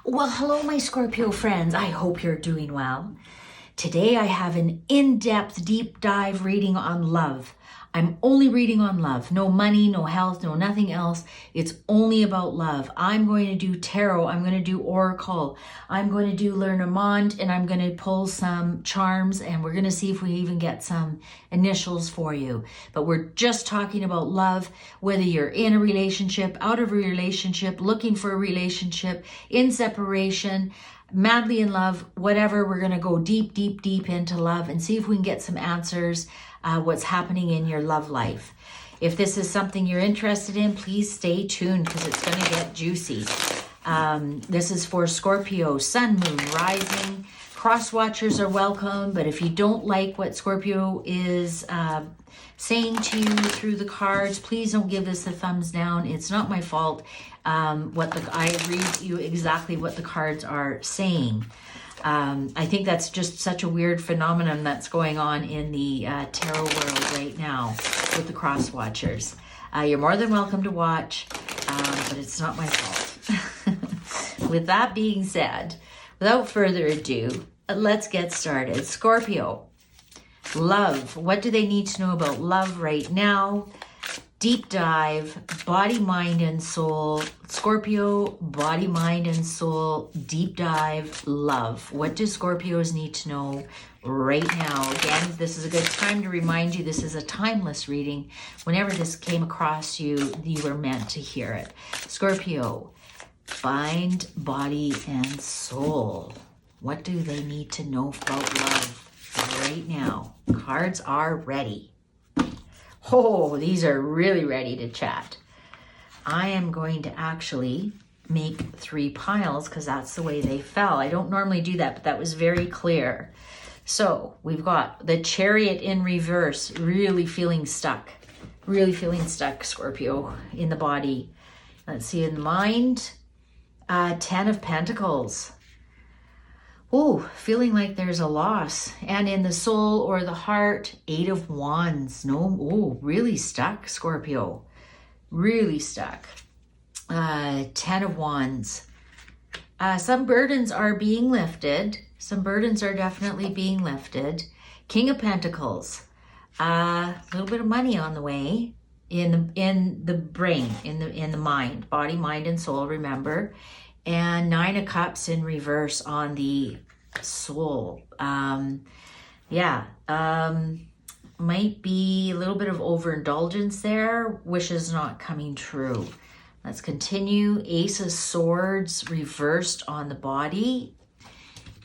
Well, hello, my Scorpio friends. I hope you're doing well. Today I have an in-depth, deep dive reading on love. I'm only reading on love. No money, no health, no nothing else. It's only about love. I'm going to do tarot. I'm going to do oracle. I'm going to do Lenormand, and I'm going to pull some charms, and we're going to see if we even get some initials for you. But we're just talking about love, whether you're in a relationship, out of a relationship, looking for a relationship, in separation, madly in love, whatever. We're going to go deep, deep, deep into love and see if we can get some answers, what's happening in your love life. If this is something you're interested in, please stay tuned because it's going to get juicy. This is for Scorpio, sun, moon, rising. Cross watchers are welcome, but if you don't like what Scorpio is saying to you through the cards, please don't give this a thumbs down. It's not my fault. I read you exactly what the cards are saying. I think that's just such a weird phenomenon that's going on in the tarot world right now with the cross watchers. You're more than welcome to watch, but it's not my fault. With that being said, without further ado, let's get started. Scorpio, love. What do they need to know about love right now? Deep dive, body, mind, and soul. Scorpio, body, mind, and soul. Deep dive, love. What do Scorpios need to know right now? Again, this is a good time to remind you this is a timeless reading. Whenever this came across you, you were meant to hear it. Scorpio, mind, body, and soul. What do they need to know about love right now? Cards are ready. Oh, these are really ready to chat. I am going to actually make 3 piles because that's the way they fell. I don't normally do that, but that was very clear. So we've got the Chariot in reverse, really feeling stuck. Really feeling stuck, Scorpio, in the body. Let's see, in the mind, 10 of Pentacles. Oh, feeling like there's a loss. And in the soul or the heart, 8 of Wands. No, oh, really stuck, Scorpio. Really stuck. 10 of Wands. Some burdens are being lifted. Some burdens are definitely being lifted. King of Pentacles. A little bit of money on the way in the brain, in the mind, body, mind, and soul, remember. And 9 of Cups in reverse on the soul. Might be a little bit of overindulgence there. Wishes not coming true. Let's continue. Ace of Swords reversed on the body.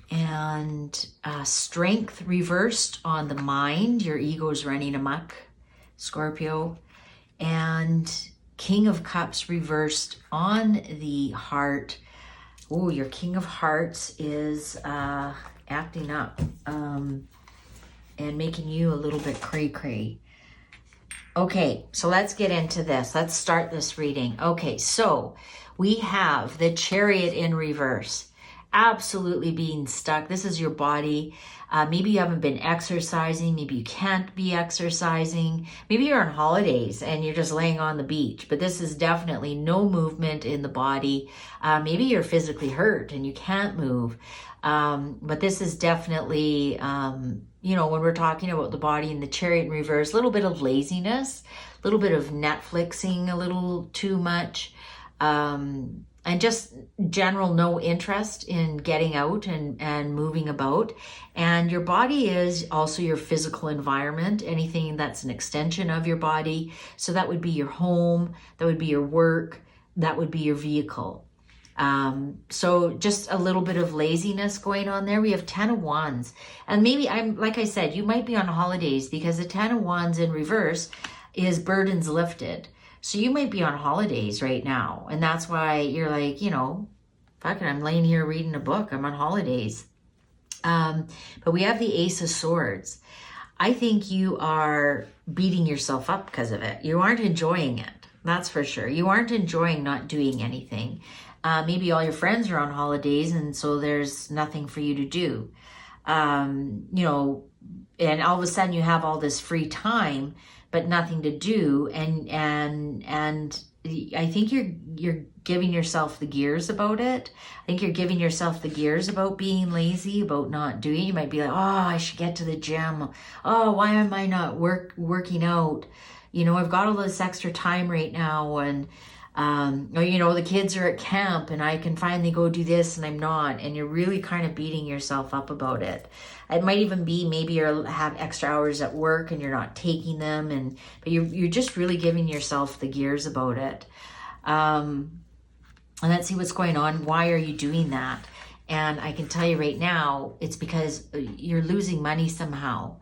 And strength reversed on the mind. Your ego's running amok, Scorpio. And King of Cups reversed on the heart. Oh, your King of Hearts is acting up and making you a little bit cray-cray. Okay, so let's get into this. Let's start this reading. Okay, so we have the Chariot in reverse. Absolutely being stuck. This is your body. Maybe you haven't been exercising. Maybe you can't be exercising. Maybe you're on holidays and you're just laying on the beach. But this is definitely no movement in the body. Maybe you're physically hurt and you can't move. But this is definitely, when we're talking about the body and the Chariot in reverse, a little bit of laziness, a little bit of Netflixing, a little too much. And just general no interest in getting out and moving about. And your body is also your physical environment, anything that's an extension of your body. So that would be your home, that would be your work, that would be your vehicle. So just a little bit of laziness going on there. We have 10 of Wands. And maybe, like I said, you might be on holidays because the 10 of Wands in reverse is burdens lifted. So you might be on holidays right now. And that's why you're like, fuck it, I'm laying here reading a book. I'm on holidays. But we have the Ace of Swords. I think you are beating yourself up because of it. You aren't enjoying it. That's for sure. You aren't enjoying not doing anything. Maybe all your friends are on holidays and so there's nothing for you to do. And all of a sudden you have all this free time but nothing to do, and I think you're giving yourself the gears about it. I think you're giving yourself the gears about being lazy, about not doing. You might be like, oh, I should get to the gym. Oh, why am I not working out? You know, I've got all this extra time right now, and or, you know, the kids are at camp and I can finally go do this and I'm not, and you're really kind of beating yourself up about it. It might even be maybe you have extra hours at work and you're not taking them, but you're just really giving yourself the gears about it. And let's see what's going on. Why are you doing that? And I can tell you right now, it's because you're losing money somehow.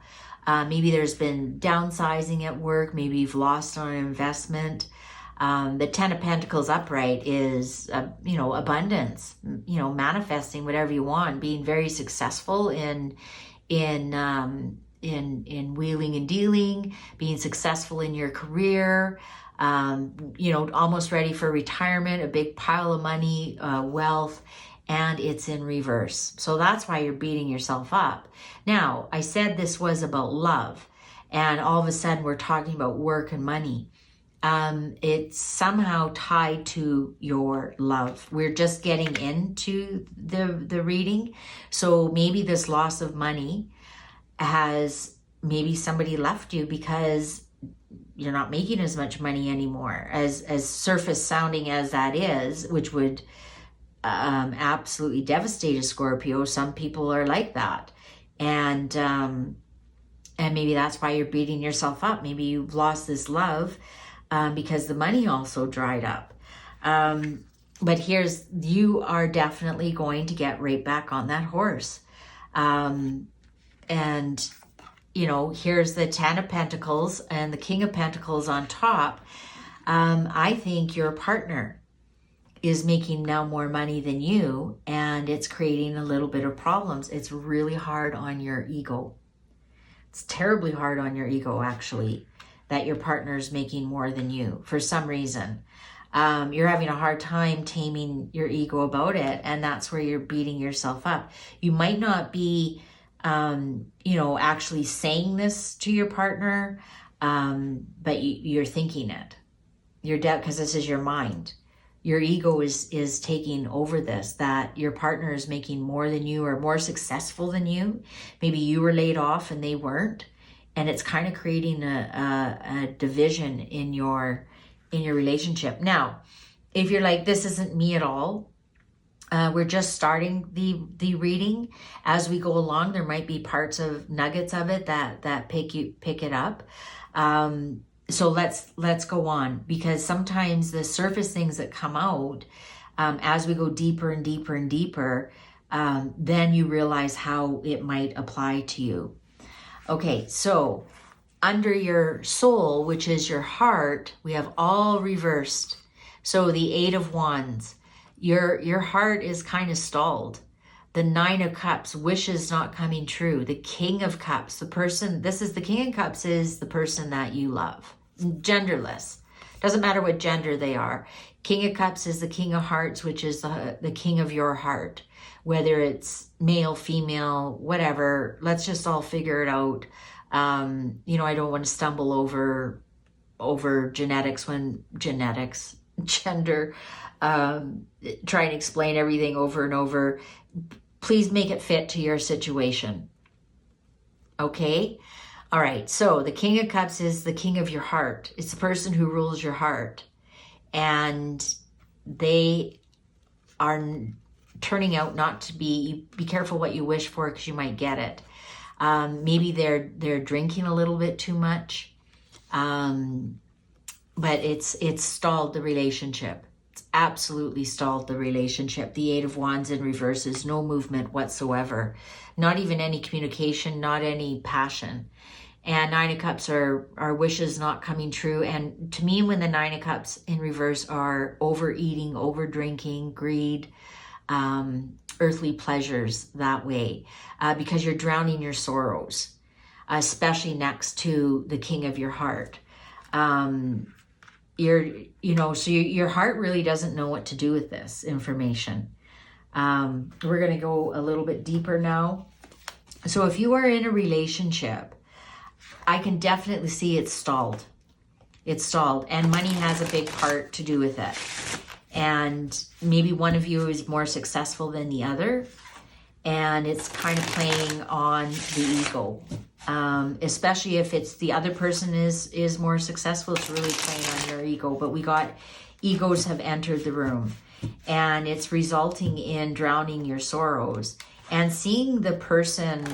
Maybe there's been downsizing at work. Maybe you've lost on an investment. The 10 of Pentacles upright is, you know, abundance, you know, manifesting whatever you want, being very successful in wheeling and dealing, being successful in your career, you know, almost ready for retirement, a big pile of money, wealth, and it's in reverse. So that's why you're beating yourself up. Now, I said this was about love, and all of a sudden we're talking about work and money. It's somehow tied to your love. We're just getting into the reading. So maybe this loss of money has, maybe somebody left you because you're not making as much money anymore. As surface sounding as that is, which would absolutely devastate a Scorpio. Some people are like that. And maybe that's why you're beating yourself up. Maybe you've lost this love because the money also dried up. But you are definitely going to get right back on that horse. And, you know, here's the 10 of Pentacles and the King of Pentacles on top. I think your partner is making now more money than you, and it's creating a little bit of problems. It's really hard on your ego. It's terribly hard on your ego, actually, that your partner is making more than you for some reason. You're having a hard time taming your ego about it, and that's where you're beating yourself up. You might not be, you know, actually saying this to your partner, but you're thinking it. You're because this is your mind. Your ego is taking over this, that your partner is making more than you or more successful than you. Maybe you were laid off and they weren't. And it's kind of creating a division in your relationship. Now, if you're like, this isn't me at all, we're just starting the reading. As we go along, there might be parts of nuggets of it that pick it up. So let's go on, because sometimes the surface things that come out, as we go deeper and deeper and deeper, then you realize how it might apply to you. Okay, so under your soul, which is your heart, we have all reversed. So the 8 of Wands, your heart is kind of stalled. The 9 of Cups, wishes not coming true. The King of Cups, the King of Cups is the person that you love. Genderless. Doesn't matter what gender they are. King of Cups is the King of Hearts, which is the king of your heart. Whether it's male, female, whatever, let's just all figure it out. You know, I don't want to stumble over gender, try and explain everything over and over. Please make it fit to your situation. Okay? All right, so the King of Cups is the king of your heart. It's the person who rules your heart. And they are turning out not to be careful what you wish for, because you might get it. Maybe they're drinking a little bit too much. But it's stalled the relationship. It's absolutely stalled the relationship. The 8 of Wands in reverse is no movement whatsoever. Not even any communication, not any passion. And 9 of Cups are wishes not coming true. And to me, when the 9 of Cups in reverse are overeating, over drinking, greed, earthly pleasures that way, because you're drowning your sorrows, especially next to the king of your heart. So your heart really doesn't know what to do with this information. We're going to go a little bit deeper now. So if you are in a relationship, I can definitely see it's stalled. It's stalled, and money has a big part to do with it. And maybe one of you is more successful than the other, and it's kind of playing on the ego. Especially if it's the other person is more successful, it's really playing on your ego. But we got egos have entered the room, and it's resulting in drowning your sorrows and seeing the person,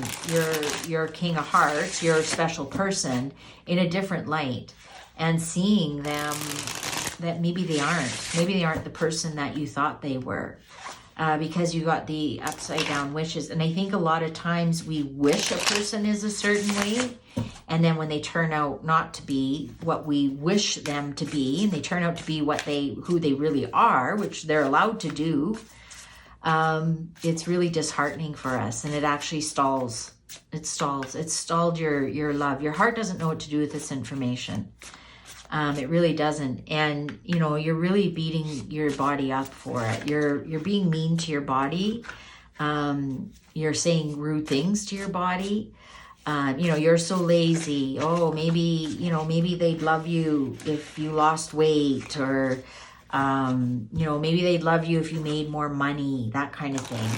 your king of hearts, your special person, in a different light, and seeing them that maybe they aren't the person that you thought they were. Because you got the upside down wishes. And I think a lot of times we wish a person is a certain way, and then when they turn out not to be what we wish them to be, and they turn out to be who they really are, which they're allowed to do, it's really disheartening for us, and it actually stalls. It stalled your love. Your heart doesn't know what to do with this information. It really doesn't. And, you know, you're really beating your body up for it. You're being mean to your body. You're saying rude things to your body. You know, you're so lazy. Oh, maybe they'd love you if you lost weight, or, you know, maybe they'd love you if you made more money, that kind of thing.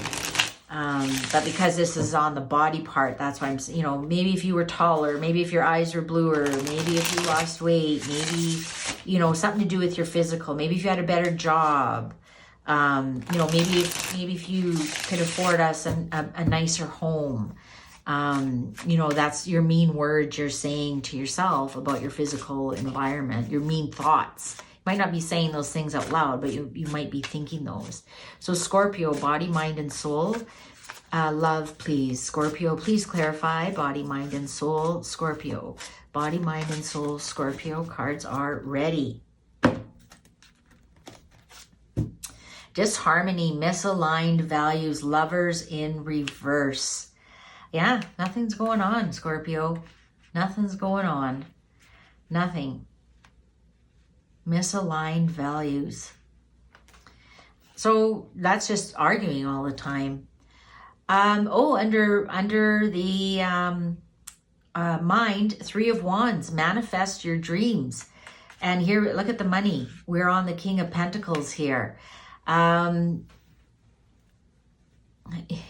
But because this is on the body part, that's why I'm, you know, maybe if you were taller, maybe if your eyes were bluer, maybe if you lost weight, maybe, you know, something to do with your physical, maybe if you had a better job, you know, maybe if you could afford us a nicer home, you know, that's your mean words you're saying to yourself about your physical environment, your mean thoughts. Might not be saying those things out loud, but you might be thinking those. So Scorpio, body, mind, and soul. Love, please. Scorpio, please clarify. Body, mind, and soul. Scorpio. Body, mind, and soul. Scorpio. Cards are ready. Disharmony, misaligned values, lovers in reverse. Yeah, nothing's going on, Scorpio. Nothing's going on. Nothing. Misaligned values. So that's just arguing all the time. Under the mind, 3 of Wands, manifest your dreams. And here, look at the money. We're on the King of Pentacles here.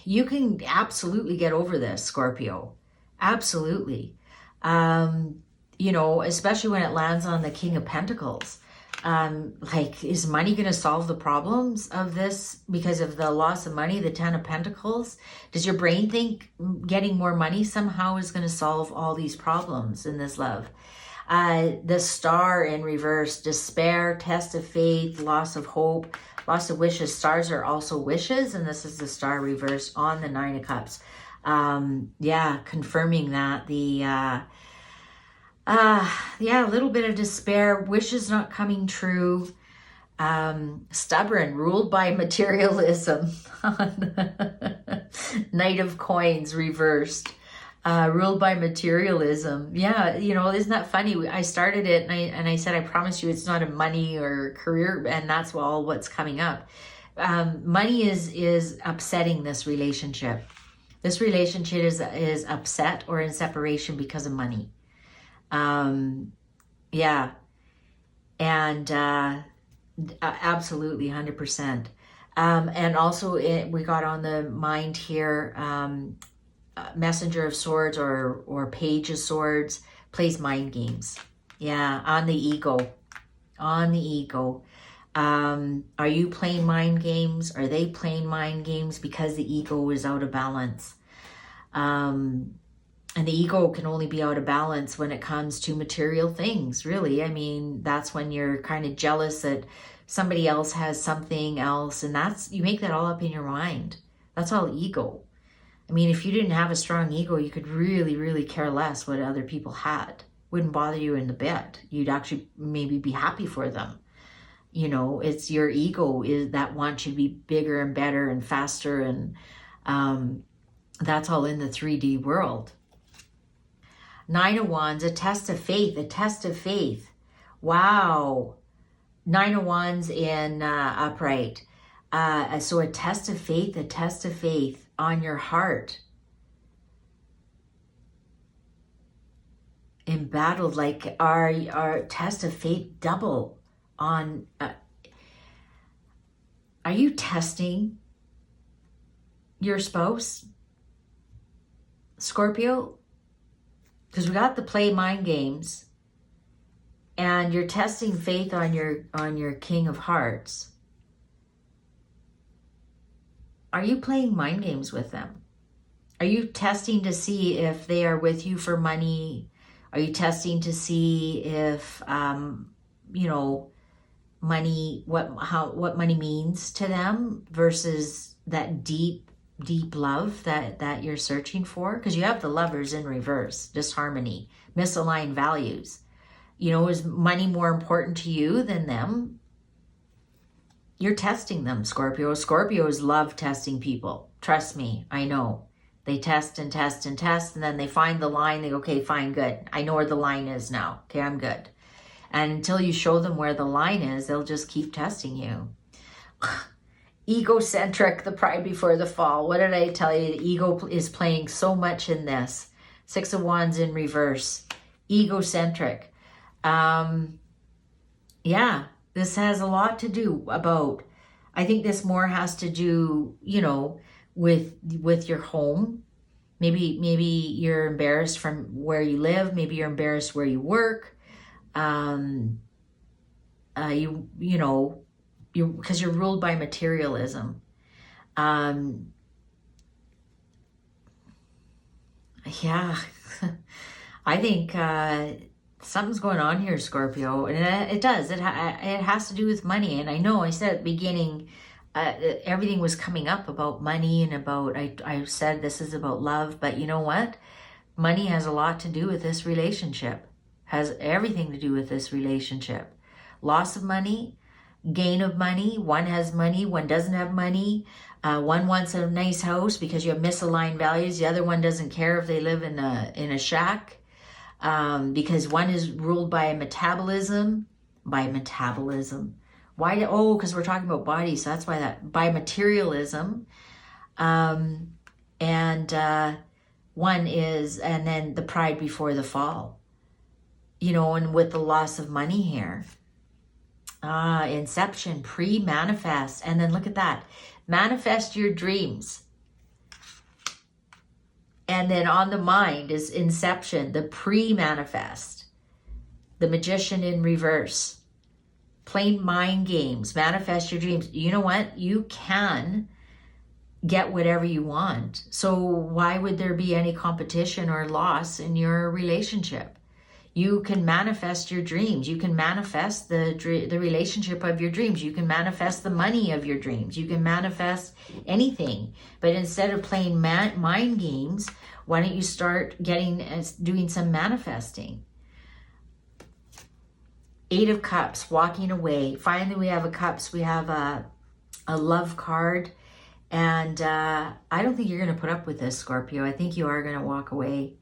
You can absolutely get over this, Scorpio. Absolutely. You know, especially when it lands on the King of Pentacles. Like, is money going to solve the problems of this because of the loss of money, the 10 of Pentacles? Does your brain think getting more money somehow is going to solve all these problems in this love? The Star in reverse, despair, test of faith, loss of hope, loss of wishes. Stars are also wishes, and this is the Star reverse on the 9 of Cups. Yeah, confirming that yeah, a little bit of despair, wishes not coming true, stubborn, ruled by materialism. Knight of Coins reversed, ruled by materialism. Yeah, you know, isn't that funny? I started it and I said, I promise you it's not a money or career, and that's all what's coming up. Money is upsetting this relationship. This relationship is upset or in separation because of money. Yeah, and absolutely 100%. And also we got on the mind here, Messenger of Swords or Page of Swords plays mind games. Yeah, on the ego. Are you playing mind games? Are they playing mind games because the ego is out of balance? And the ego can only be out of balance when it comes to material things, really. I mean, that's when you're kind of jealous that somebody else has something else, and you make that all up in your mind. That's all ego. I mean, if you didn't have a strong ego, you could really, really care less what other people had. Wouldn't bother you in the bit. You'd actually maybe be happy for them. You know, it's your ego that wants you to be bigger and better and faster, and that's all in the 3D world. 9 of Wands, a test of faith, Wow. 9 of Wands in upright. So a test of faith on your heart. embattled, like our test of fate double on, are you testing your spouse, Scorpio? Because we got the play mind games, and you're testing faith on your King of Hearts. Are you playing mind games with them? Are you testing to see if they are with you for money? Are you testing to see if, you know, money, what money means to them versus that deep love that you're searching for? Because you have the Lovers in reverse, disharmony, misaligned values. You know, is money more important to you than them? You're testing them, Scorpio. Scorpios love testing people. Trust me, I know. They test and test and test, and then they find the line. They go, okay, fine, good. I know where the line is now. Okay, I'm good. And until you show them where the line is, they'll just keep testing you. Egocentric, the pride before the fall. What did I tell you? The ego is playing so much in this. 6 of Wands in reverse. Egocentric. Yeah, this has a lot to do about, I think this more has to do, you know, with your home. Maybe you're embarrassed from where you live. Maybe you're embarrassed where you work. You know, because you're ruled by materialism. Yeah, I think something's going on here, Scorpio, and it does. It has to do with money. And I know I said at the beginning, everything was coming up about money and about, I said this is about love, but you know what? Money has a lot to do with this relationship. Has everything to do with this relationship. Loss of money, gain of money. One has money, one doesn't have money. One wants a nice house because you have misaligned values. The other one doesn't care if they live in a shack. Because one is ruled by metabolism. Why? Because we're talking about bodies, so that's why that, by materialism. And one is, and then the pride before the fall. You know, and with the loss of money here. Inception, pre-manifest. And then look at that. Manifest your dreams. And then on the mind is inception, the pre-manifest. The Magician in reverse. Playing mind games. Manifest your dreams. You know what? You can get whatever you want. So why would there be any competition or loss in your relationship? You can manifest your dreams. You can manifest the relationship of your dreams. You can manifest the money of your dreams. You can manifest anything. But instead of playing mind games, why don't you start doing some manifesting? 8 of Cups, walking away. Finally, we have a Cups. We have a love card. And I don't think you're going to put up with this, Scorpio. I think you are going to walk away.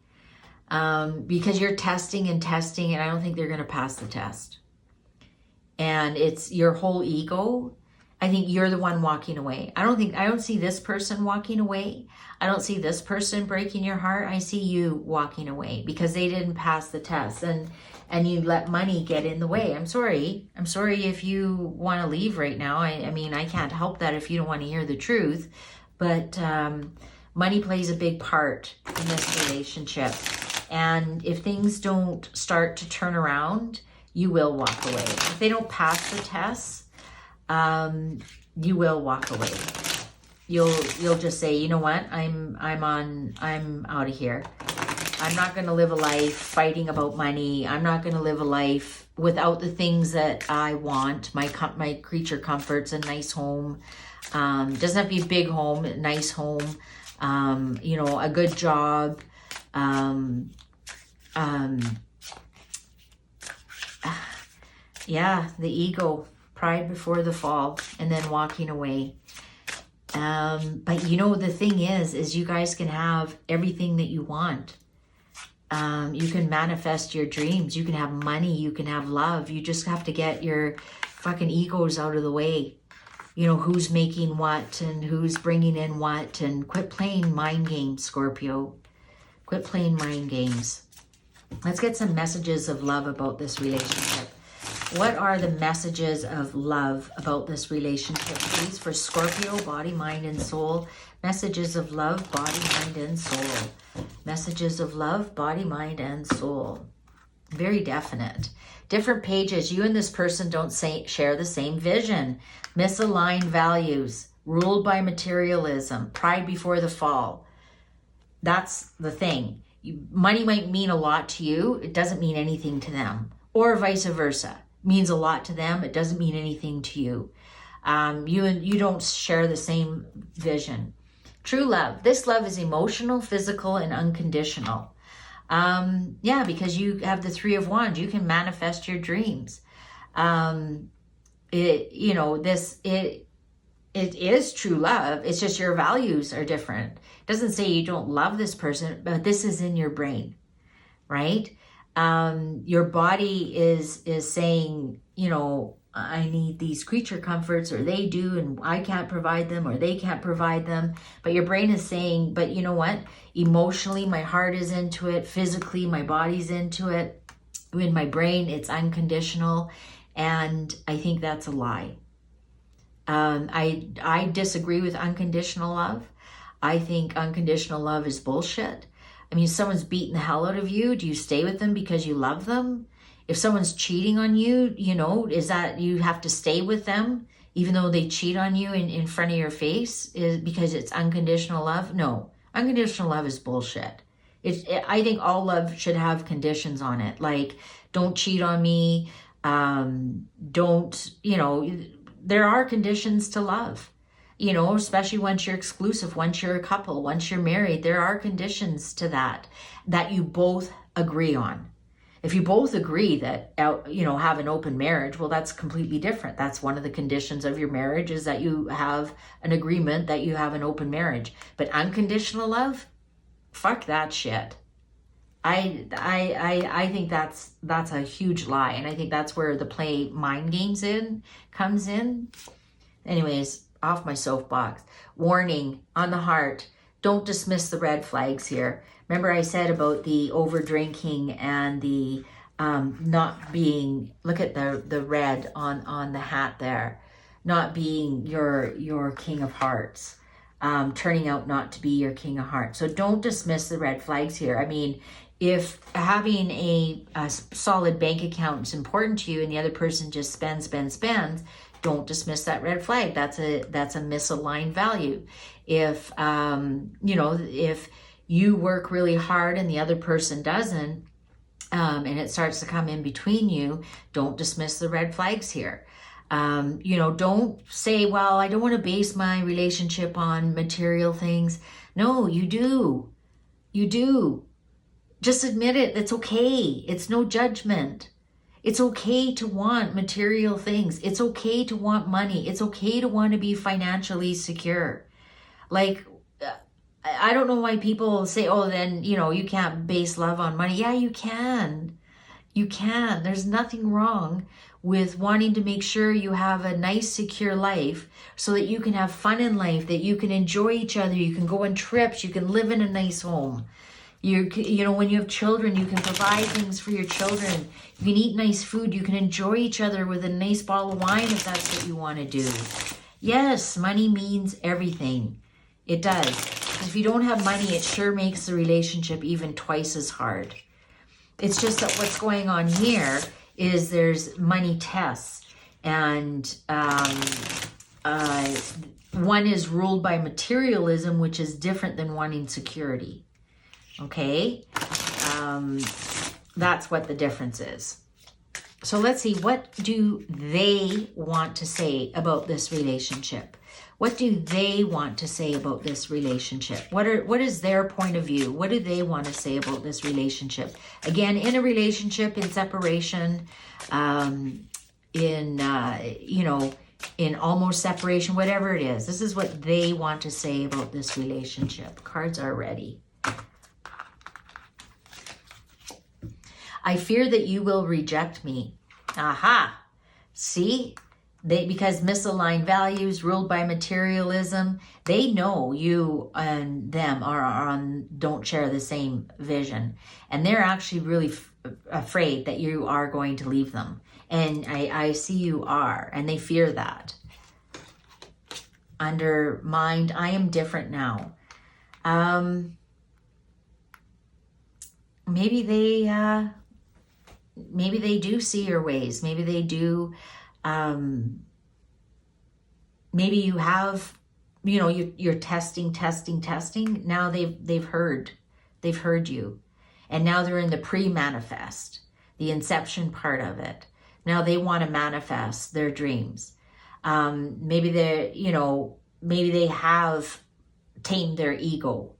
Because you're testing, and I don't think they're going to pass the test. And it's your whole ego. I think you're the one walking away. I don't see this person walking away. I don't see this person breaking your heart. I see you walking away because they didn't pass the test, and you let money get in the way. I'm sorry if you want to leave right now. I mean, I can't help that if you don't want to hear the truth, but money plays a big part in this relationship. And if things don't start to turn around, you will walk away. If they don't pass the tests, you will walk away. You'll just say, you know what, I'm out of here. I'm not going to live a life fighting about money. I'm not going to live a life without the things that I want. My creature comforts, a nice home. Doesn't have to be a big home, a nice home. You know, a good job. Yeah, the ego, pride before the fall, and then walking away. But you know, the thing is you guys can have everything that you want. You can manifest your dreams. You can have money. You can have love. You just have to get your fucking egos out of the way. You know, who's making what and who's bringing in what, and quit playing mind games, Scorpio. Quit playing mind games. Let's get some messages of love about this relationship. What are the messages of love about this relationship, please, for Scorpio, body, mind, and soul? Messages of love, body, mind, and soul. Messages of love, body, mind, and soul. Very definite. Different pages. You and this person don't share the same vision. Misaligned values. Ruled by materialism. Pride before the fall. That's the thing. Money might mean a lot to you. It doesn't mean anything to them. Or vice versa. Means a lot to them. It doesn't mean anything to you. You don't share the same vision. True love. This love is emotional, physical, and unconditional. Yeah, because you have the Three of Wands. You can manifest your dreams. It is true love. It's just your values are different. It doesn't say you don't love this person, but this is in your brain, right? Your body is saying, I need these creature comforts, or they do, and I can't provide them, or they can't provide them. But your brain is saying, but you know what? Emotionally, my heart is into it. Physically, my body's into it. In my brain, it's unconditional. And I think that's a lie. I disagree with unconditional love. I think unconditional love is bullshit. I mean, if someone's beating the hell out of you, do you stay with them because you love them? If someone's cheating on you, is that you have to stay with them even though they cheat on you in front of your face because it's unconditional love? No, unconditional love is bullshit. I think all love should have conditions on it. Like, don't cheat on me. There are conditions to love, especially once you're exclusive, once you're a couple, once you're married, there are conditions to that you both agree on. If you both agree that, have an open marriage, well, that's completely different. That's one of the conditions of your marriage, is that you have an agreement that you have an open marriage. But unconditional love, fuck that shit. I think that's a huge lie. And I think that's where the play mind games comes in. Anyways, off my soapbox. Warning on the heart. Don't dismiss the red flags here. Remember I said about the over drinking and the not being, look at the red on the hat there, not being your king of hearts, turning out not to be your king of hearts. So don't dismiss the red flags here. I mean, if having a solid bank account is important to you and the other person just spends, don't dismiss that red flag. That's a misaligned value. If if you work really hard and the other person doesn't, and it starts to come in between you, don't dismiss the red flags here. Don't say, well, I don't want to base my relationship on material things. No, you do. You do. Just admit it. It's okay. It's no judgment. It's okay to want material things. It's okay to want money. It's okay to want to be financially secure. Like, I don't know why people say, oh, then, you can't base love on money. Yeah, you can. You can. There's nothing wrong with wanting to make sure you have a nice, secure life so that you can have fun in life, that you can enjoy each other, you can go on trips, you can live in a nice home. When you have children, you can provide things for your children. You can eat nice food. You can enjoy each other with a nice bottle of wine if that's what you want to do. Yes, money means everything. It does. If you don't have money, it sure makes the relationship even twice as hard. It's just that what's going on here is there's money tests. And one is ruled by materialism, which is different than wanting security. Okay, that's what the difference is. So let's see, what do they want to say about this relationship? What do they want to say about this relationship? What is their point of view? What do they want to say about this relationship? Again, in a relationship, in separation, in almost separation, whatever it is. This is what they want to say about this relationship. Cards are ready. I fear that you will reject me. Aha. See? Because misaligned values ruled by materialism, they know you and them don't share the same vision, and they're actually really afraid that you are going to leave them. And I see you are, and they fear that. Under mind, I am different now. Maybe they do see your ways. Maybe they do. Maybe you have, you're testing. Now they've heard you, and now they're in the pre-manifest, the inception part of it. Now they want to manifest their dreams. Maybe they have tamed their ego,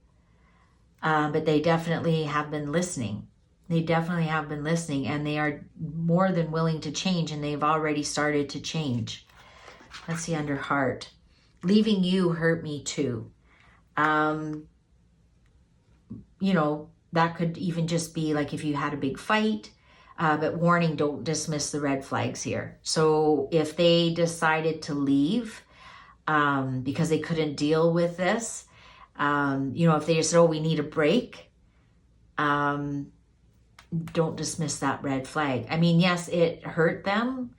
but they definitely have been listening. They definitely have been listening, and they are more than willing to change, and they've already started to change. Let's see, under heart. Leaving you hurt me too. That could even just be like if you had a big fight, but warning, don't dismiss the red flags here. So if they decided to leave because they couldn't deal with this, if they just said, oh, we need a break, don't dismiss that red flag. I mean, yes, it hurt them.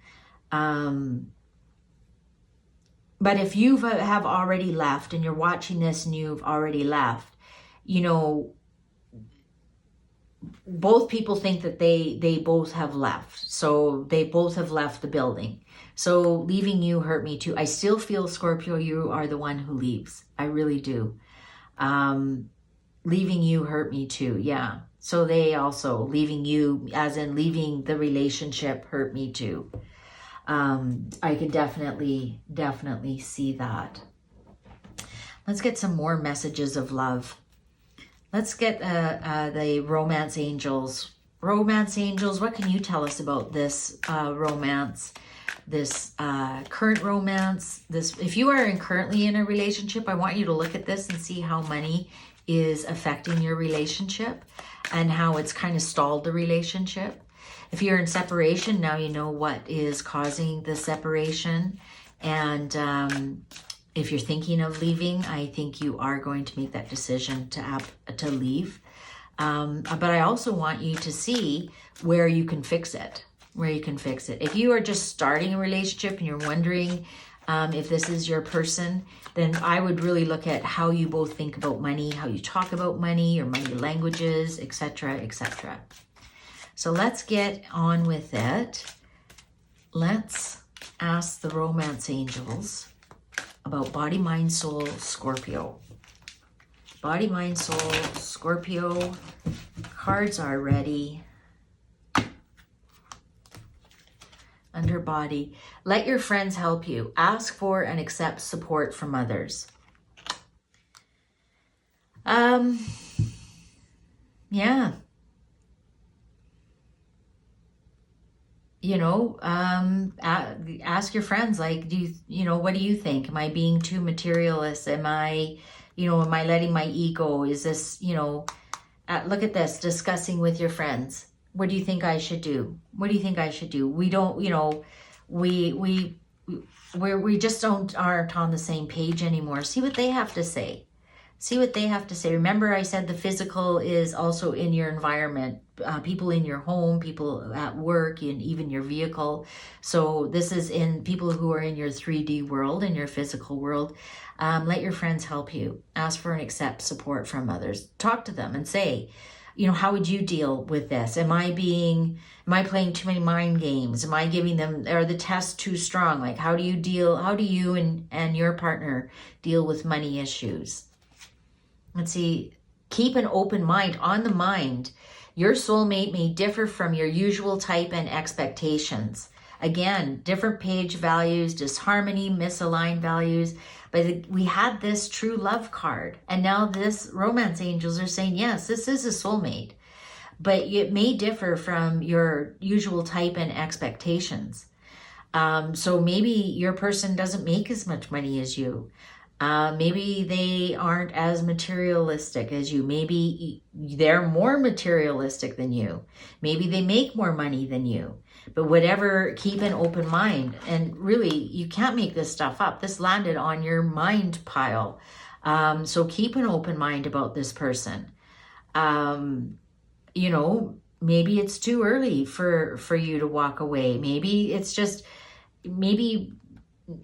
But if you have already left and you're watching this and you've already left, both people think that they both have left. So they both have left the building. So leaving you hurt me too. I still feel, Scorpio, you are the one who leaves. I really do. Leaving you hurt me too. Yeah. So they also, leaving you, as in leaving the relationship, hurt me too. I can definitely see that. Let's get some more messages of love. Let's get the romance angels. Romance angels, what can you tell us about this romance, this current romance? If you are currently in a relationship, I want you to look at this and see how money is affecting your relationship and how it's kind of stalled the relationship. If you're in separation, now you know what is causing the separation. And if you're thinking of leaving, I think you are going to make that decision to leave. But I also want you to see where you can fix it. If you are just starting a relationship and you're wondering if this is your person, then I would really look at how you both think about money, how you talk about money, your money languages, etc., etc. So let's get on with it. Let's ask the romance angels about body, mind, soul, Scorpio. Body, mind, soul, Scorpio. Cards are ready. Under body. Let your friends help you. Ask for and accept support from others. Yeah. Ask your friends, like, what do you think? Am I being too materialist? Am I letting my ego? Is this, look at this, discussing with your friends. What do you think I should do? What do you think I should do? We don't, we just aren't on the same page anymore. See what they have to say. Remember, I said the physical is also in your environment, people in your home, people at work, and even your vehicle. So this is in people who are in your 3D world, in your physical world. Let your friends help you. Ask for and accept support from others. Talk to them and say, how would you deal with this? Am I playing too many mind games? Am I giving them, are the tests too strong? Like, how do you and your partner deal with money issues? Let's see, keep an open mind. On the mind, your soulmate may differ from your usual type and expectations. Again, different page values, disharmony, misaligned values. But we had this true love card. And now this romance angels are saying, yes, this is a soulmate. But it may differ from your usual type and expectations. So maybe your person doesn't make as much money as you. Maybe they aren't as materialistic as you. Maybe they're more materialistic than you. Maybe they make more money than you. But whatever, keep an open mind. And really, you can't make this stuff up. This landed on your mind pile. So keep an open mind about this person. You know, maybe it's too early for you to walk away. Maybe it's just, maybe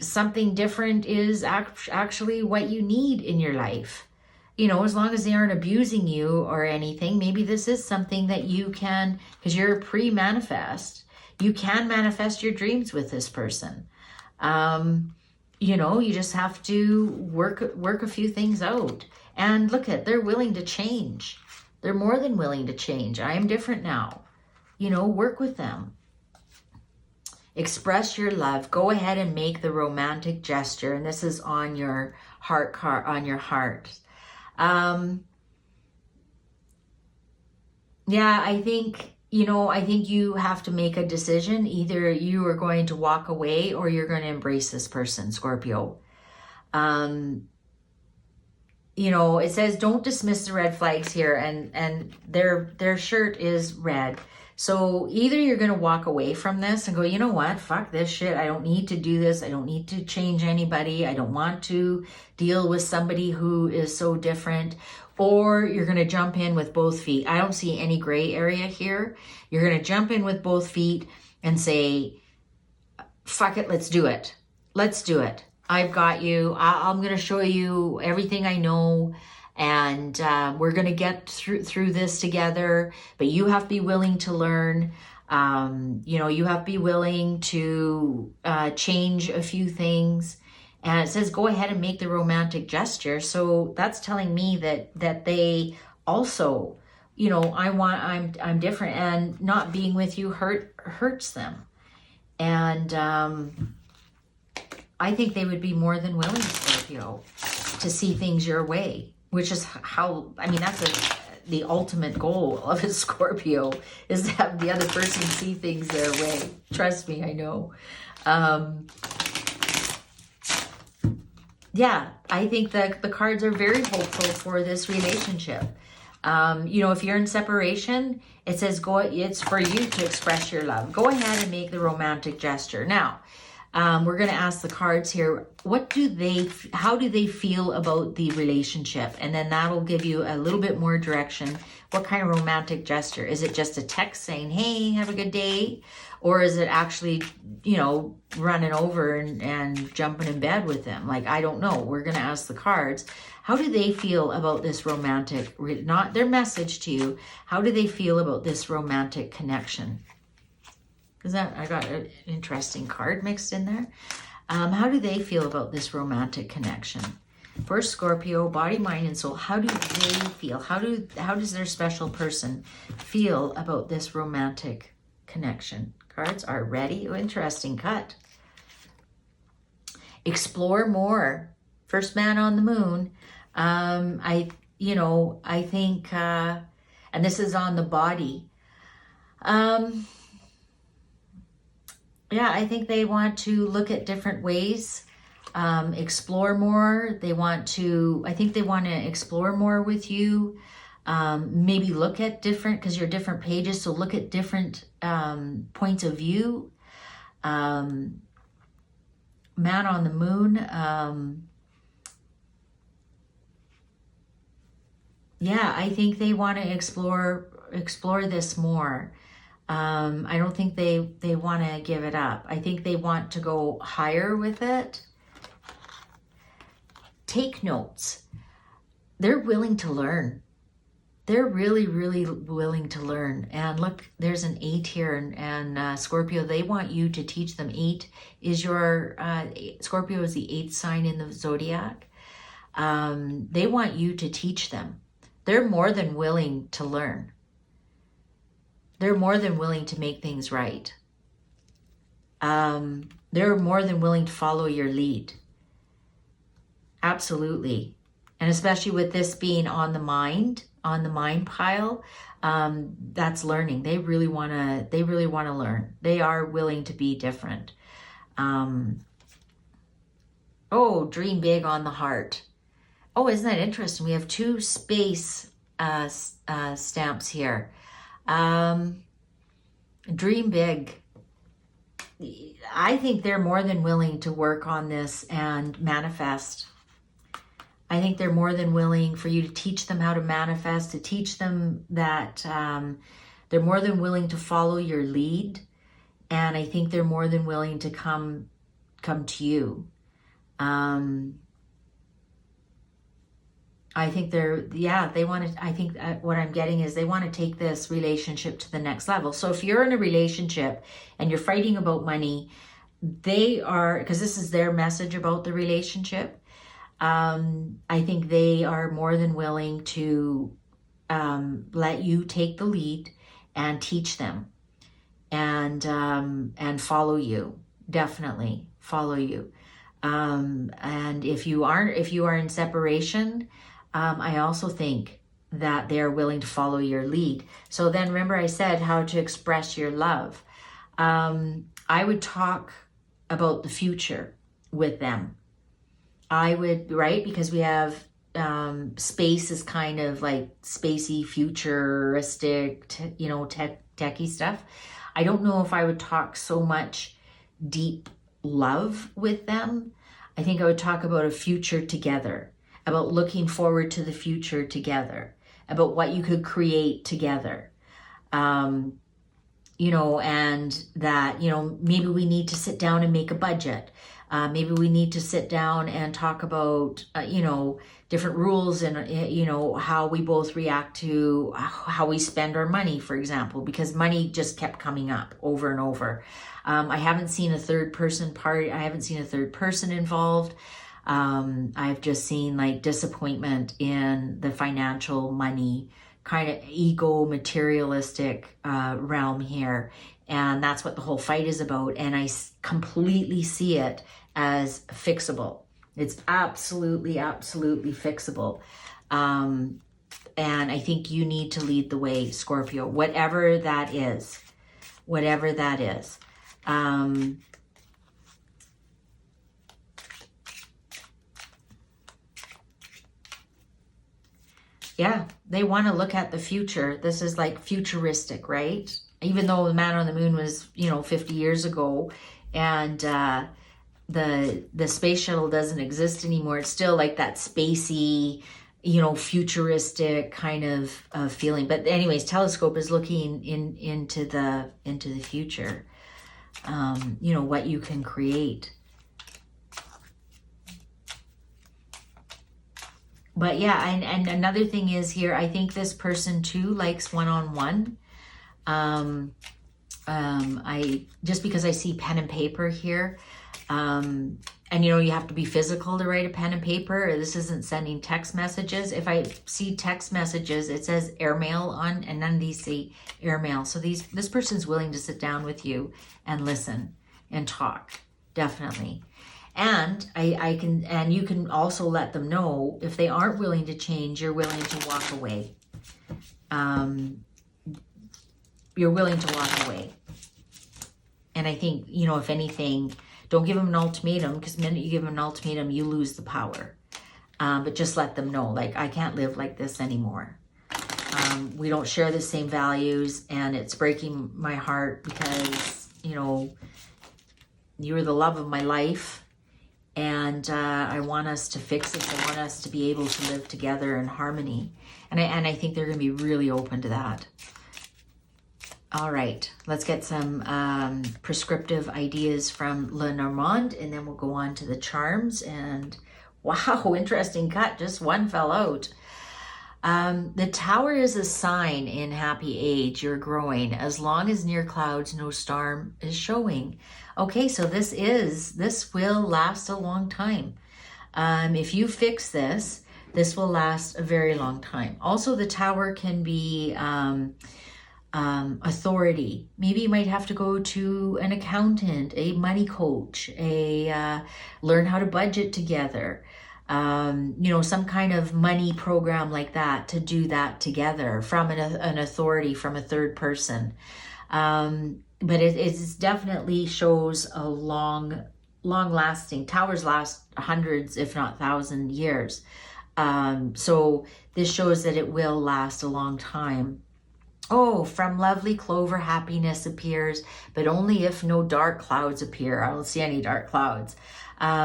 something different is actually what you need in your life. You know, as long as they aren't abusing you or anything, maybe this is something that you can, because you're pre-manifest, you can manifest your dreams with this person. You know, you just have to work a few things out. And look at, they're willing to change. They're more than willing to change. I am different now. You know, work with them. Express your love. Go ahead and make the romantic gesture. And this is on your heart card, on your heart. Yeah, I think, you know, I think you have to make a decision. Either you are going to walk away or you're going to embrace this person, Scorpio. You know, it says don't dismiss the red flags here, and their shirt is red. So either you're going to walk away from this and go, you know what, fuck this shit. I don't need to do this. I don't need to change anybody. I don't want to deal with somebody who is so different. Or you're going to jump in with both feet. I don't see any gray area here. You're going to jump in with both feet and say, fuck it, let's do it. Let's do it. I've got you. I'm going to show you everything I know. And we're going to get through this together, but you have to be willing to learn. You know, you have to be willing to change a few things. And it says, go ahead and make the romantic gesture. So that's telling me that they also, you know, I'm different, and not being with you hurts them. And I think they would be more than willing, Scorpio, to see things your way. Which is how, I mean, that's the ultimate goal of a Scorpio, is to have the other person see things their way. Trust me, I know. Yeah, I think that the cards are very hopeful for this relationship. You know, if you're in separation, it says it's for you to express your love. Go ahead and make the romantic gesture. Now, we're going to ask the cards here, how do they feel about the relationship? And then that'll give you a little bit more direction. What kind of romantic gesture? Is it just a text saying, hey, have a good day? Or is it actually, you know, running over and jumping in bed with them? Like, I don't know. We're going to ask the cards. How do they feel about this romantic, not their message to you, how do they feel about this romantic connection? Because I got an interesting card mixed in there. How do they feel about this romantic connection? For Scorpio, body, mind, and soul, how do they feel? How does their special person feel about this romantic connection? Cards are ready. Oh, interesting cut. Explore more. First man on the moon. I think, and this is on the body. Yeah, I think they want to look at different ways, explore more. I think they want to explore more with you. Maybe look at different, because you're different pages, so look at different points of view. Man on the moon. Yeah, I think they want to explore this more. I don't think they want to give it up. I think they want to go higher with it. Take notes. They're willing to learn. They're really, really willing to learn. And look, there's an 8 here, and Scorpio, they want you to teach them. 8 is your, Scorpio is the 8th sign in the zodiac. They want you to teach them. They're more than willing to learn. They're more than willing to make things right. They're more than willing to follow your lead. Absolutely. And especially with this being on the mind pile, that's learning. They really want to learn. They are willing to be different. Oh, dream big on the heart. Oh, isn't that interesting? We have 2 space stamps here. Dream big. I think they're more than willing to work on this and manifest. I think they're more than willing for you to teach them how to manifest, to teach them that they're more than willing to follow your lead. And I think they're more than willing to come to you. I think they want to, I think what I'm getting is they want to take this relationship to the next level. So if you're in a relationship and you're fighting about money, they are, because this is their message about the relationship, I think they are more than willing to let you take the lead and teach them and follow you, definitely follow you. And if you are in separation, I also think that they're willing to follow your lead. So then remember I said how to express your love. I would talk about the future with them. I would, right? Because we have space is kind of like spacey, futuristic, techie stuff. I don't know if I would talk so much deep love with them. I think I would talk about a future together, about looking forward to the future together, about what you could create together. And that, maybe we need to sit down and make a budget. Maybe we need to sit down and talk about, different rules and, how we both react to how we spend our money, for example, because money just kept coming up over and over. I haven't seen a third person party. I haven't seen a third person involved. I've just seen like disappointment in the financial money kind of ego materialistic realm here. And that's what the whole fight is about. And I completely see it as fixable. It's absolutely, absolutely fixable. And I think you need to lead the way, Scorpio, whatever that is, whatever that is. Yeah, they want to look at the future. This is like futuristic, right? Even though the man on the moon was, 50 years ago, and the space shuttle doesn't exist anymore, it's still like that spacey, futuristic kind of feeling. But anyways, telescope is looking into the future. What you can create. But yeah, and another thing is here, I think this person too likes one-on-one. Just because I see pen and paper here, and you have to be physical to write a pen and paper. This isn't sending text messages. If I see text messages, it says airmail on, and none of these say airmail. So this person's willing to sit down with you and listen and talk, definitely. And you can also let them know if they aren't willing to change, you're willing to walk away. You're willing to walk away. And I think, if anything, don't give them an ultimatum, because the minute you give them an ultimatum, you lose the power. But just let them know, like, I can't live like this anymore. We don't share the same values, and it's breaking my heart because, you're the love of my life. And I want us to fix this. I want us to be able to live together in harmony. And I think they're going to be really open to that. All right, let's get some prescriptive ideas from Lenormand, and then we'll go on to the charms. And wow, interesting cut. Just one fell out. The Tower is a sign in happy age. You're growing. As long as near clouds, no storm is showing. Okay, so this will last a long time. If you fix this, this will last a very long time. Also, the Tower can be authority. Maybe you might have to go to an accountant, a money coach, learn how to budget together. Some kind of money program like that, to do that together from an authority, from a third person. But it definitely shows a long long lasting. Towers last hundreds, if not 1,000 years. So this shows that it will last a long time. Oh, from lovely clover happiness appears, but only if no dark clouds appear. I don't see any dark clouds.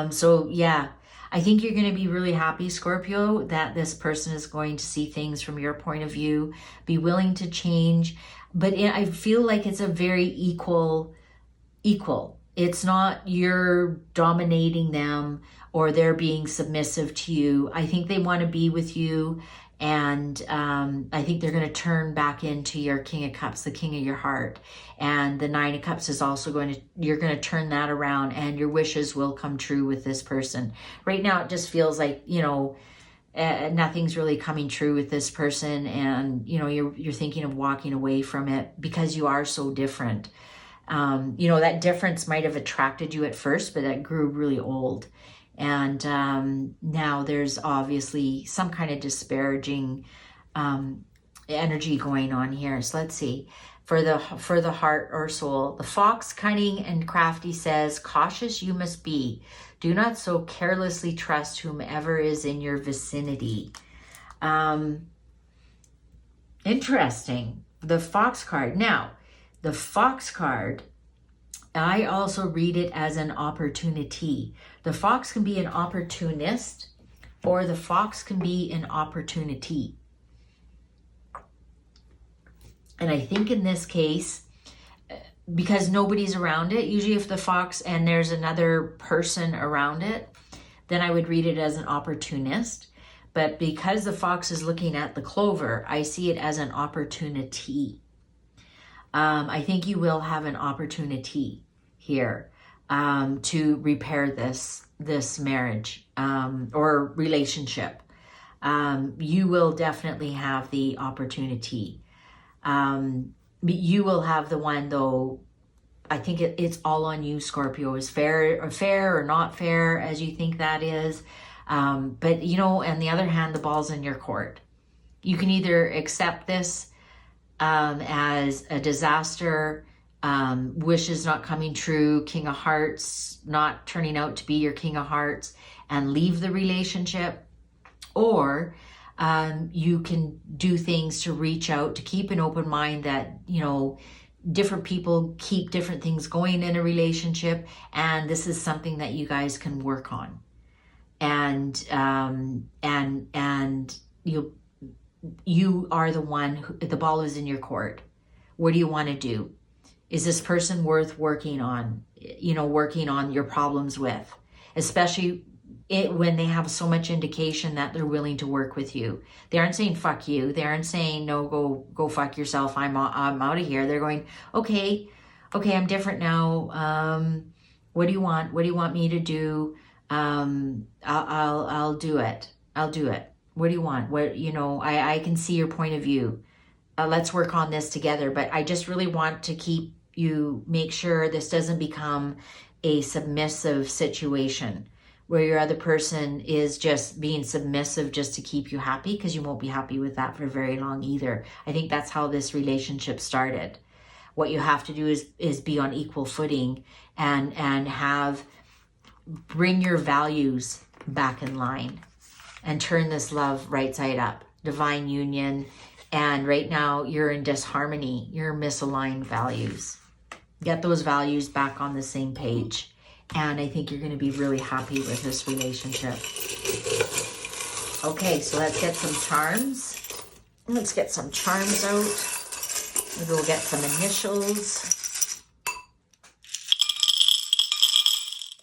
So yeah, I think you're going to be really happy, Scorpio, that this person is going to see things from your point of view, be willing to change. But I feel like it's a very equal. It's not you're dominating them or they're being submissive to you. I think they want to be with you. And I think they're going to turn back into your King of Cups, the King of your heart. And the Nine of Cups is also you're going to turn that around and your wishes will come true with this person. Right now, it just feels like, nothing's really coming true with this person. And, you're thinking of walking away from it because you are so different. That difference might have attracted you at first, but that grew really old. And now there's obviously some kind of disparaging energy going on here. So let's see. For the heart or soul, the fox, cunning and crafty, says, cautious you must be. Do not so carelessly trust whomever is in your vicinity. Interesting. The fox card. Now, the fox card, I also read it as an opportunity. The fox can be an opportunist or the fox can be an opportunity. And I think in this case, because nobody's around it, usually if the fox and there's another person around it, then I would read it as an opportunist. But because the fox is looking at the clover, I see it as an opportunity. I think you will have an opportunity here to repair this marriage or relationship. You will definitely have the opportunity. You will have the one, though. I think it's all on you, Scorpio. Is fair or not fair as you think that is. But on the other hand, the ball's in your court. You can either accept this as a disaster, wishes not coming true, King of Hearts not turning out to be your King of Hearts, and leave the relationship, or you can do things to reach out, to keep an open mind that, different people keep different things going in a relationship, and this is something that you guys can work on. And you are the one the ball is in your court. What do you want to do? Is this person worth working on your problems with? Especially when they have so much indication that they're willing to work with you. They aren't saying fuck you. They aren't saying no, go fuck yourself. I'm out of here. They're going, okay, I'm different now. What do you want? What do you want me to do? I'll do it. I'll do it. What do you want? I can see your point of view. Let's work on this together. But I just really want to make sure this doesn't become a submissive situation where your other person is just being submissive just to keep you happy, because you won't be happy with that for very long either. I think that's how this relationship started. What you have to do is be on equal footing and bring your values back in line and turn this love right side up. Divine union. And right now you're in disharmony. You're misaligned values. Get those values back on the same page. And I think you're going to be really happy with this relationship. Okay, so let's get some charms. Let's get some charms out. Maybe we'll get some initials.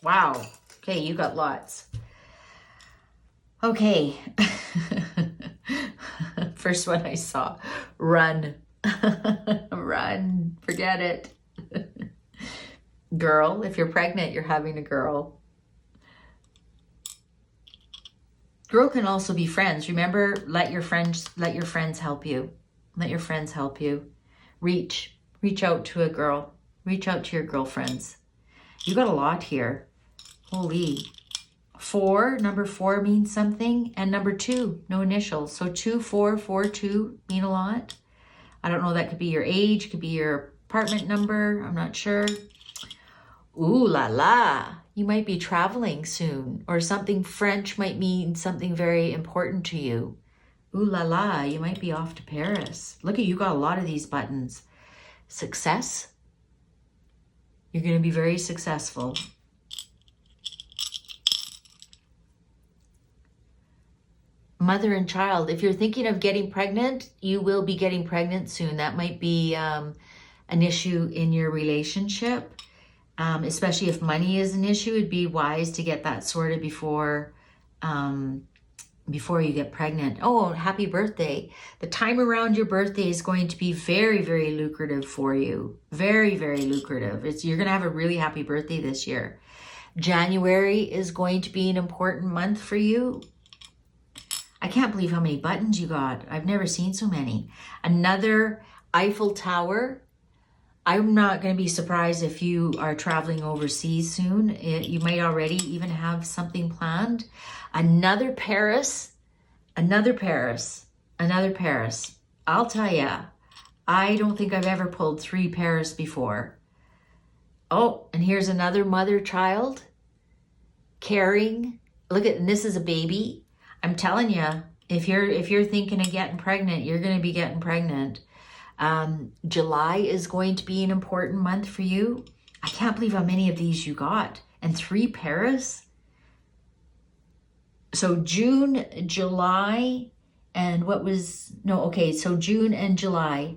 Wow. Okay, you got lots. Okay. First one I saw. Run. Run. Forget it. Girl, if you're pregnant, you're having a girl. Girl can also be friends. Remember, let your friends help you. Let your friends help you. Reach out to a girl. Reach out to your girlfriends. You got a lot here. Holy. 4, number 4 means something, and number 2, no initials. So 2, 4, 4, 2 mean a lot. I don't know, that could be your age, could be your apartment number, I'm not sure. Ooh la la, You might be traveling soon, or something French might mean something very important to you. Ooh la la, you might be off to Paris. Look at you, got a lot of these buttons. Success. You're going to be very successful. Mother and child. If you're thinking of getting pregnant, you will be getting pregnant soon. That might be an issue in your relationship. Especially if money is an issue, it'd be wise to get that sorted before you get pregnant. Oh, happy birthday. The time around your birthday is going to be very, very lucrative for you. Very, very lucrative. You're going to have a really happy birthday this year. January is going to be an important month for you. I can't believe how many buttons you got. I've never seen so many. Another Eiffel Tower. I'm not going to be surprised if you are traveling overseas soon. You might already even have something planned. Another Paris, another Paris, another Paris. I'll tell you, I don't think I've ever pulled 3 Paris before. Oh, and here's another mother-child. Caring. Look at, and this is a baby. I'm telling you, if you're thinking of getting pregnant, you're going to be getting pregnant. July is going to be an important month for you. I can't believe how many of these you got. And 3 Paris. So June, July, and so June and July.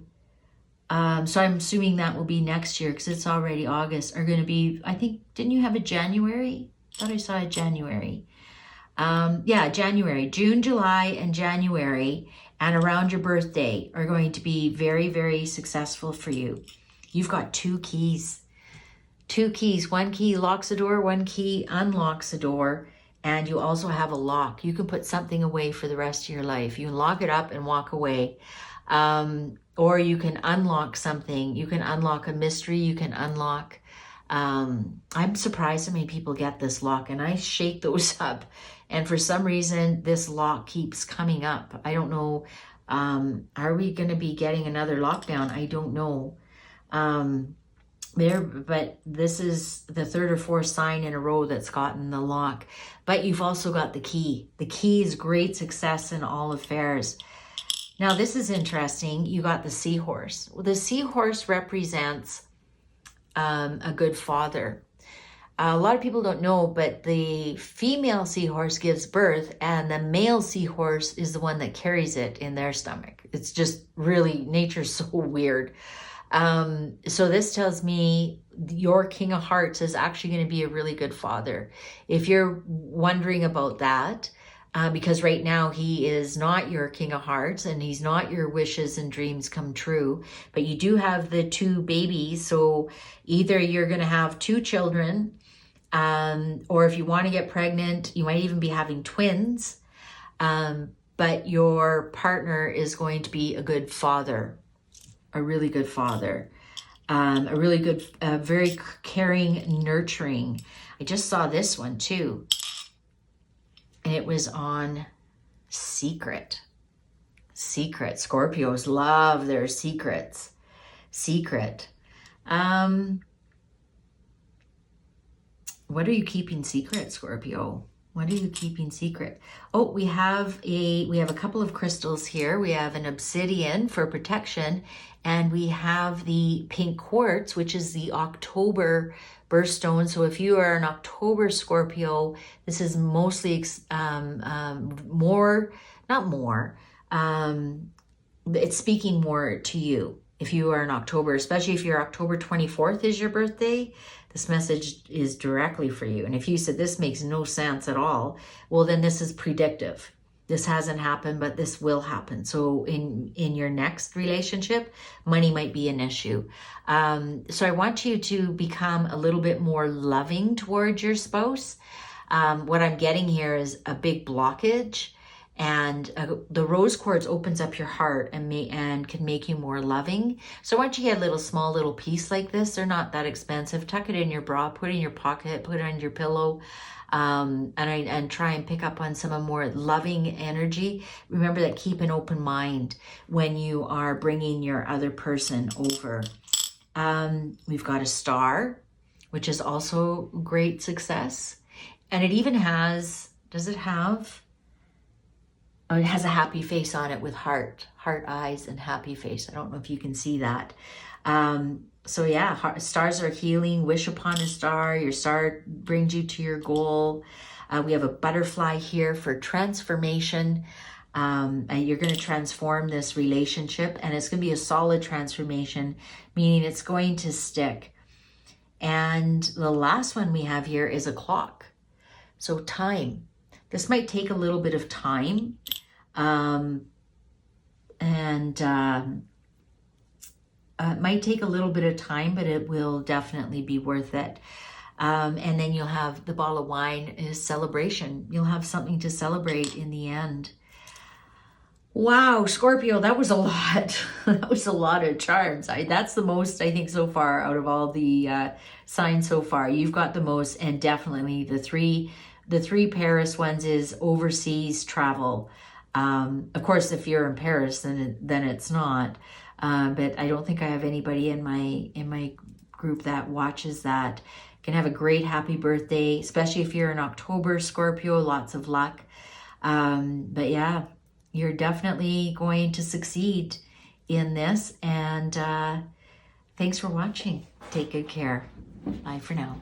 So I'm assuming that will be next year because it's already August, are going to be, I think, didn't you have a January? I thought I saw a January. Yeah, January, June, July, and January, and around your birthday are going to be very, very successful for you. You've got 2 keys. 2 keys. 1 key locks a door, 1 key unlocks a door, and you also have a lock. You can put something away for the rest of your life. You can lock it up and walk away. Or you can unlock something. You can unlock a mystery. You can unlock... I'm surprised how many people get this lock, and I shake those up. And for some reason, this lock keeps coming up. I don't know. Are we going to be getting another lockdown? I don't know. But this is the 3rd or 4th sign in a row that's gotten the lock. But you've also got the key. The key is great success in all affairs. Now, this is interesting. You got the seahorse. Well, the seahorse represents a good father. A lot of people don't know, but the female seahorse gives birth and the male seahorse is the one that carries it in their stomach. It's just really, nature's so weird. So this tells me your King of Hearts is actually going to be a really good father. If you're wondering about that, because right now he is not your King of Hearts and he's not your wishes and dreams come true, but you do have the 2 babies. So either you're going to have 2 children, or if you want to get pregnant, you might even be having twins. But your partner is going to be a good father, a really good father, a really good, very caring, nurturing. I just saw this one too. And it was on secret. Secret. Scorpios love their secrets. Secret. What are you keeping secret, Scorpio? What are you keeping secret? Oh, we have a couple of crystals here. We have an obsidian for protection, and we have the pink quartz, which is the October birthstone. So if you are an October Scorpio, this is mostly it's speaking more to you. If you are in October, especially if you're October 24th is your birthday, this message is directly for you. And if you said this makes no sense at all, well, then this is predictive. This hasn't happened, but this will happen. So in your next relationship, money might be an issue. So I want you to become a little bit more loving towards your spouse. What I'm getting here is a big blockage. And the rose quartz opens up your heart and can make you more loving. So once you get a small little piece like this, they're not that expensive. Tuck it in your bra, put it in your pocket, put it on your pillow, and try and pick up on some of more loving energy. Remember that, keep an open mind when you are bringing your other person over. We've got a star. which is also great success. And it even has, does it have? Oh, it has a happy face on it with heart eyes and happy face. I don't know if you can see that. So yeah, stars are healing. Wish upon a star. Your star brings you to your goal. We have a butterfly here for transformation. And you're going to transform this relationship, and it's going to be a solid transformation, meaning it's going to stick. And the last one we have here is a clock. So time. This might take a little bit of time. It might take a little bit of time, but it will definitely be worth it. And then you'll have the ball of wine is celebration. You'll have something to celebrate in the end. Wow, Scorpio, that was a lot. That was a lot of charms. That's the most, I think, so far out of all the signs so far. You've got the most, and definitely the three Paris ones is overseas travel. Of course, if you're in Paris, then it's not. But I don't think I have anybody in my group that watches that. Can have a great happy birthday, especially if you're in October, Scorpio. Lots of luck. But yeah, you're definitely going to succeed in this. And thanks for watching. Take good care. Bye for now.